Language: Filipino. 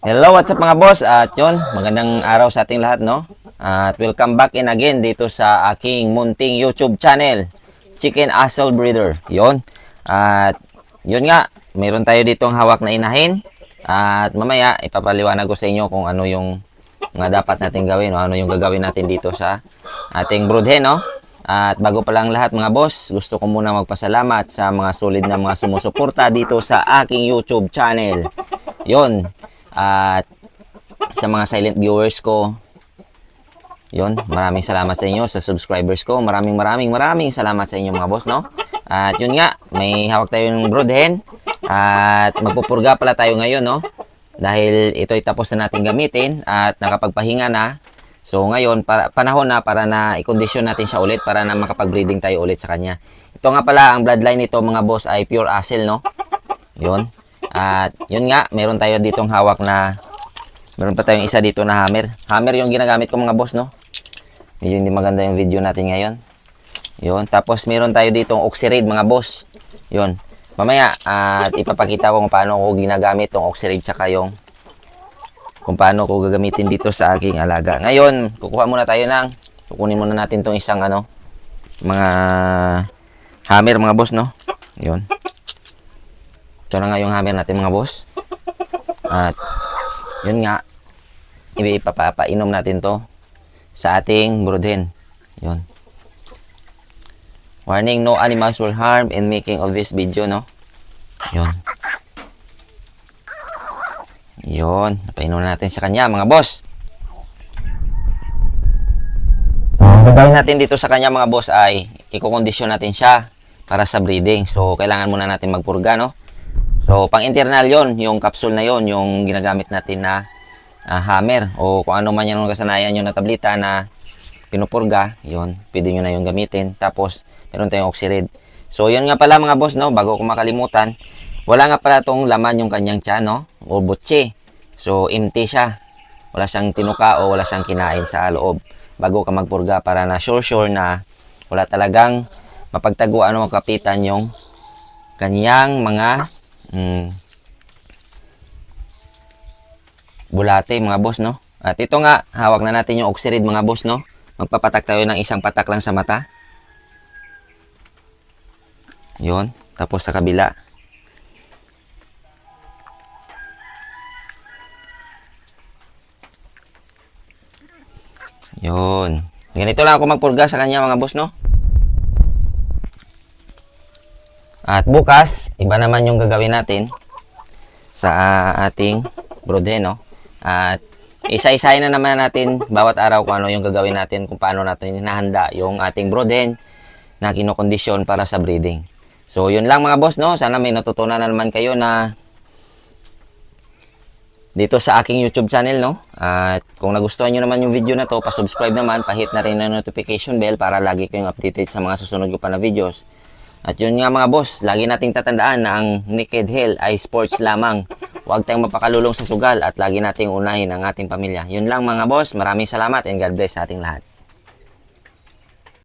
Hello, what's up mga boss? At yun, magandang araw sa ating lahat, no? At welcome back in again dito sa aking munting YouTube channel, Chicken Asshole Breeder. Yun. At yun nga, mayroon tayo ditong hawak na inahin. At mamaya, ipapaliwanag ko sa inyo kung ano yung mga dapat natin gawin, o ano yung gagawin natin dito sa ating broodhen, no? At bago pa lang lahat mga boss, gusto ko muna magpasalamat sa mga solid na mga sumusuporta dito sa aking YouTube channel. Yun. At sa mga silent viewers ko, yun, maraming salamat sa inyo. Sa subscribers ko, maraming salamat sa inyo mga boss, no? At yun nga, may hawak tayong broodhen. At magpupurga pala tayo ngayon, no? Dahil ito'y tapos na natin gamitin at nakapagpahinga na. So ngayon, panahon na para na i-condition natin siya ulit para na makapag-breeding tayo ulit sa kanya. Ito nga pala, ang bloodline nito mga boss ay pure Asshole, no? Yun. At yun nga, meron tayo ditong hawak na, meron pa tayong isa dito na hammer. Hammer yung ginagamit ko mga boss, no? Medyo hindi maganda yung video natin ngayon. Yun. Tapos meron tayo ditong Oxyrade mga boss. Yun. Mamaya, at ipapakita ko kung paano ko ginagamit tong Oxyrade tsaka yung kung paano ko gagamitin dito sa aking alaga. Ngayon, kukunin muna natin tong isang mga hammer mga boss, no? Yun. Ito na nga yung hammer natin mga boss. At yun nga, ipapainom natin to sa ating broodhen. Yun. Warning, no animals were harmed in making of this video, no? Yun. Yun. Napainom na natin sa kanya mga boss. Gagawin natin dito sa kanya mga boss ay i-condition natin siya para sa breeding. So, kailangan muna natin magpurga, no? So, pang internal yon, yung capsule na yon, yung ginagamit natin na hammer o kung ano man yung kasanayan nyo na tableta na pinupurga, yon, pwede nyo na yung gamitin. Tapos, meron tayong Oxyrade. So, yun nga pala mga boss, no, bago ko makalimutan, wala nga pala tong laman yung kanyang tiyan, no, o butche. So, empty siya. Wala siyang tinuka o wala siyang kinain sa loob bago ka magpurga para na sure na wala talagang mapagtaguan o makapitan yung kanyang mga bulate mga boss, no? At ito nga, hawak na natin yung Oxyrade mga boss, no? Magpapatak tayo ng isang patak lang sa mata. Yun. Tapos sa kabila. Yun. Ganito lang ako magpurga sa kanya mga boss, no? At bukas, iba naman yung gagawin natin sa ating broodhen, no? At isa-isahin na naman natin bawat araw kung ano yung gagawin natin, kung paano natin hinahanda yung ating broodhen na kinokondisyon para sa breeding. So, yun lang mga boss, no? Sana may natutunan na naman kayo na dito sa aking YouTube channel, no? At kung nagustuhan nyo naman yung video na to, pa-subscribe naman, pa-hit na rin ang notification bell para lagi kayong updated sa mga susunod ko pa na videos. At yun nga mga boss, lagi nating tatandaan na ang naked hell ay sports lamang. Huwag tayong mapakalulong sa sugal at lagi nating unahin ang ating pamilya. Yun lang mga boss, maraming salamat and God bless sa ating lahat.